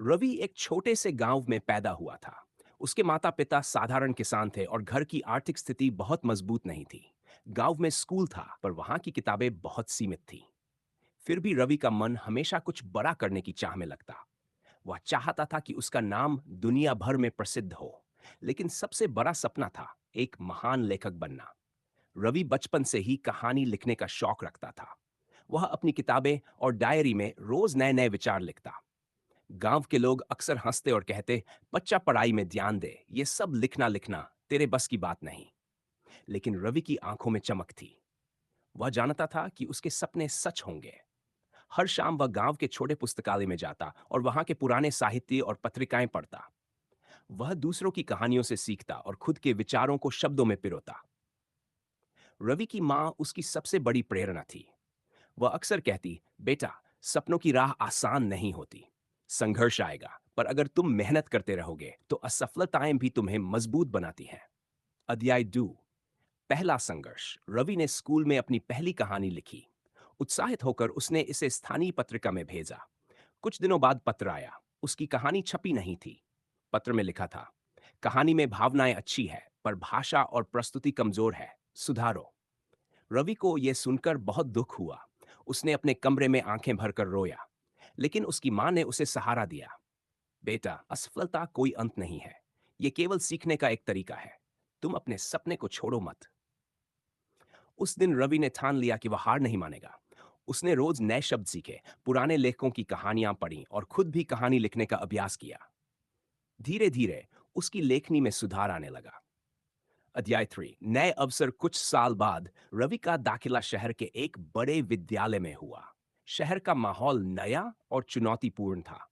रवि एक छोटे से गांव में पैदा हुआ था। उसके माता पिता साधारण किसान थे और घर की आर्थिक स्थिति बहुत मजबूत नहीं थी। गांव में स्कूल था पर वहां की किताबें बहुत सीमित थी। फिर भी रवि का मन हमेशा कुछ बड़ा करने की चाह में लगता। वह चाहता था कि उसका नाम दुनिया भर में प्रसिद्ध हो। लेकिन सबसे बड़ा सपना था एक महान लेखक बनना। रवि बचपन से ही कहानी लिखने का शौक रखता था। वह अपनी किताबें और डायरी में रोज नए नए विचार लिखता। गांव के लोग अक्सर हंसते और कहते, बच्चा पढ़ाई में ध्यान दे, ये सब लिखना लिखना तेरे बस की बात नहीं। लेकिन रवि की आंखों में चमक थी। वह जानता था कि उसके सपने सच होंगे। हर शाम वह गांव के छोटे पुस्तकालय में जाता और वहां के पुराने साहित्य और पत्रिकाएं पढ़ता। वह दूसरों की कहानियों से सीखता और खुद के विचारों को शब्दों में पिरोता। रवि की माँ उसकी सबसे बड़ी प्रेरणा थी। वह अक्सर कहती, बेटा, सपनों की राह आसान नहीं होती। संघर्ष आएगा, पर अगर तुम मेहनत करते रहोगे तो असफलताएं भी तुम्हें मजबूत बनाती हैं। अध्याय 2। पहला संघर्ष। रवि ने स्कूल में अपनी पहली कहानी लिखी। उत्साहित होकर उसने इसे स्थानीय पत्रिका में भेजा। कुछ दिनों बाद पत्र आया। उसकी कहानी छपी नहीं थी। पत्र में लिखा था, कहानी में भावनाएं अच्छी है पर भाषा और प्रस्तुति कमजोर है, सुधारो। रवि को यह सुनकर बहुत दुख हुआ। उसने अपने कमरे में आंखें भरकर रोया। लेकिन उसकी मां ने उसे सहारा दिया। बेटा, असफलता कोई अंत नहीं है। यह केवल सीखने का एक तरीका है। तुम अपने सपने को छोड़ो मत। उस दिन रवि ने ठान लिया कि वह हार नहीं मानेगा। उसने रोज नए शब्द सीखे, पुराने लेखकों की कहानियां पढ़ी और खुद भी कहानी लिखने का अभ्यास किया। धीरे धीरे उसकी लेखनी में सुधार आने लगा। अध्याय 3। नए अवसर। कुछ साल बाद रवि का दाखिला शहर के एक बड़े विद्यालय में हुआ। शहर का माहौल नया और चुनौतीपूर्ण था।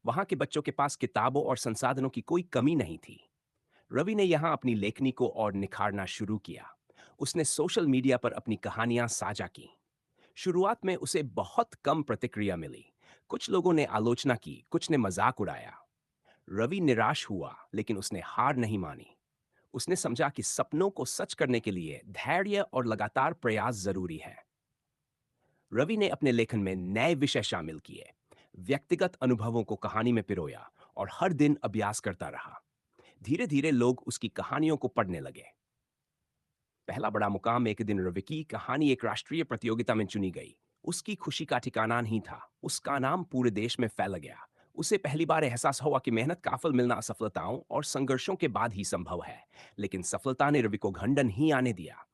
वहां के बच्चों के पास किताबों और संसाधनों की कोई कमी नहीं थी। रवि ने यहां अपनी लेखनी को और निखारना शुरू किया। उसने सोशल मीडिया पर अपनी कहानियां साझा की। शुरुआत में उसे बहुत कम प्रतिक्रिया मिली। कुछ लोगों ने आलोचना की, कुछ ने मजाक उड़ाया। रवि निराश हुआ, लेकिन उसने हार नहीं मानी। उसने समझा कि सपनों को सच करने के लिए धैर्य और लगातार प्रयास जरूरी है। रवि ने अपने लेखन में नए विषय शामिल किए, व्यक्तिगत अनुभवों को कहानी में पिरोया और हर दिन अभ्यास करता रहा। धीरे धीरे लोग उसकी कहानियों को पढ़ने लगे। पहला बड़ा मुकाम। एक दिन रवि की कहानी एक राष्ट्रीय प्रतियोगिता में चुनी गई। उसकी खुशी का ठिकाना नहीं था। उसका नाम पूरे देश में फैल गया। उसे पहली बार एहसास हुआ कि मेहनत का फल मिलना असफलताओं और संघर्षों के बाद ही संभव है। लेकिन सफलता ने रवि को घमंड नहीं आने दिया।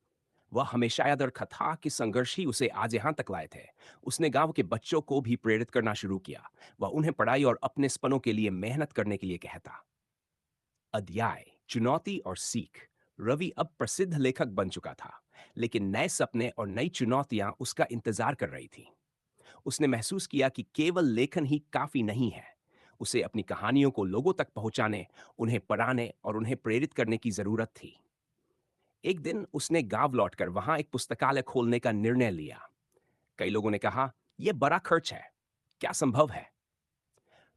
वह हमेशा याद रखा था कि संघर्ष ही उसे आज यहां तक लाए थे। उसने गांव के बच्चों को भी प्रेरित करना शुरू किया। वह उन्हें पढ़ाई और अपने सपनों के लिए मेहनत करने के लिए कहता। अध्याय, चुनौती और सीख। रवि अब प्रसिद्ध लेखक बन चुका था, लेकिन नए सपने और नई चुनौतियां उसका इंतजार कर रही थी। उसने महसूस किया कि केवल लेखन ही काफी नहीं है। उसे अपनी कहानियों को लोगों तक पहुंचाने, उन्हें पढ़ाने और उन्हें प्रेरित करने की जरूरत थी। एक दिन उसने गांव लौटकर वहां एक पुस्तकालय खोलने का निर्णय लिया। कई लोगों ने कहा, यह बड़ा खर्च है, क्या संभव है?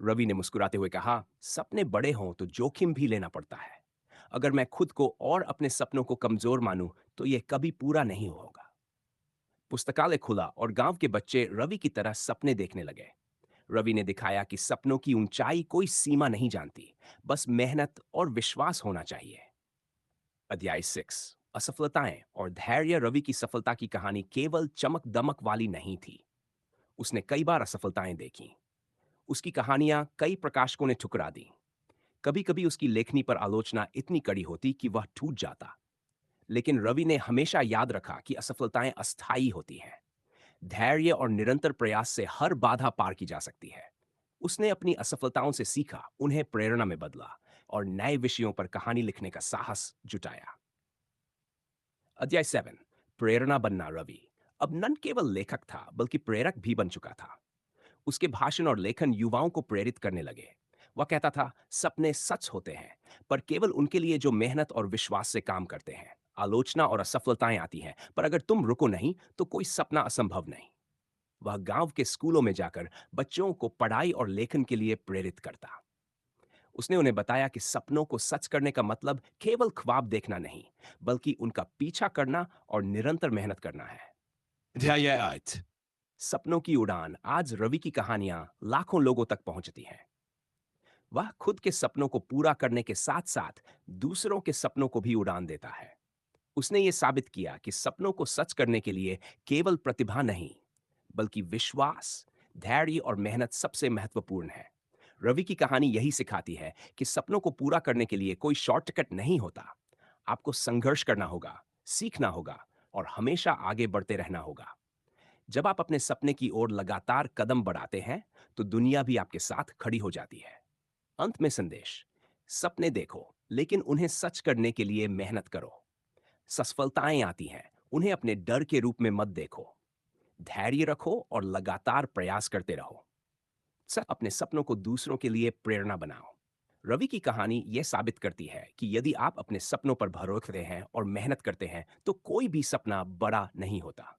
रवि ने मुस्कुराते हुए कहा, सपने बड़े हों तो जोखिम भी लेना पड़ता है। अगर मैं खुद को और अपने सपनों को कमजोर मानूं तो यह कभी पूरा नहीं होगा। पुस्तकालय खुला और गांव के बच्चे रवि की तरह सपने देखने लगे। रवि ने दिखाया कि सपनों की ऊंचाई कोई सीमा नहीं जानती, बस मेहनत और विश्वास होना चाहिए। अध्याय 6। असफलताएं और धैर्य। रवि की सफलता की कहानी केवल चमक दमक वाली नहीं थी। उसने कई बार असफलताएं देखी। उसकी कहानियां कई प्रकाशकों ने ठुकरा दी। कभी कभी उसकी लेखनी पर आलोचना इतनी कड़ी होती कि वह टूट जाता। लेकिन रवि ने हमेशा याद रखा कि असफलताएं अस्थायी होती हैं। धैर्य और निरंतर प्रयास से हर बाधा पार की जा सकती है। उसने अपनी असफलताओं से सीखा, उन्हें प्रेरणा में बदला और नए विषयों पर कहानी लिखने का साहस जुटाया। अध्याय 7। प्रेरणा बनना। रवि अब न केवल लेखक था बल्कि प्रेरक भी बन चुका था। उसके भाषण और लेखन युवाओं को प्रेरित करने लगे। वह कहता था, सपने सच होते हैं, पर केवल उनके लिए जो मेहनत और विश्वास से काम करते हैं। आलोचना और असफलताएं आती हैं, पर अगर तुम रुको नहीं तो कोई सपना असंभव नहीं। वह गांव के स्कूलों में जाकर बच्चों को पढ़ाई और लेखन के लिए प्रेरित करता। उसने उन्हें बताया कि सपनों को सच करने का मतलब केवल ख्वाब देखना नहीं, बल्कि उनका पीछा करना और निरंतर मेहनत करना है। अध्याय 8। सपनों की उड़ान। आज रवि की कहानियां लाखों लोगों तक पहुंचती हैं। वह खुद के सपनों को पूरा करने के साथ साथ दूसरों के सपनों को भी उड़ान देता है। उसने ये साबित किया कि सपनों को सच करने के लिए केवल प्रतिभा नहीं, बल्कि विश्वास, धैर्य और मेहनत सबसे महत्वपूर्ण है। रवि की कहानी यही सिखाती है कि सपनों को पूरा करने के लिए कोई शॉर्टकट नहीं होता। आपको संघर्ष करना होगा, सीखना होगा और हमेशा आगे बढ़ते रहना होगा। जब आप अपने सपने की ओर लगातार कदम बढ़ाते हैं, तो दुनिया भी आपके साथ खड़ी हो जाती है। अंत में संदेश: सपने देखो, लेकिन उन्हें सच करने के लिए मेहनत करो। सफलताएं आती हैं, उन्हें अपने डर के रूप में मत देखो। धैर्य रखो और लगातार प्रयास करते रहो। सब अपने सपनों को दूसरों के लिए प्रेरणा बनाओ। रवि की कहानी यह साबित करती है कि यदि आप अपने सपनों पर भरोसे हैं और मेहनत करते हैं, तो कोई भी सपना बड़ा नहीं होता।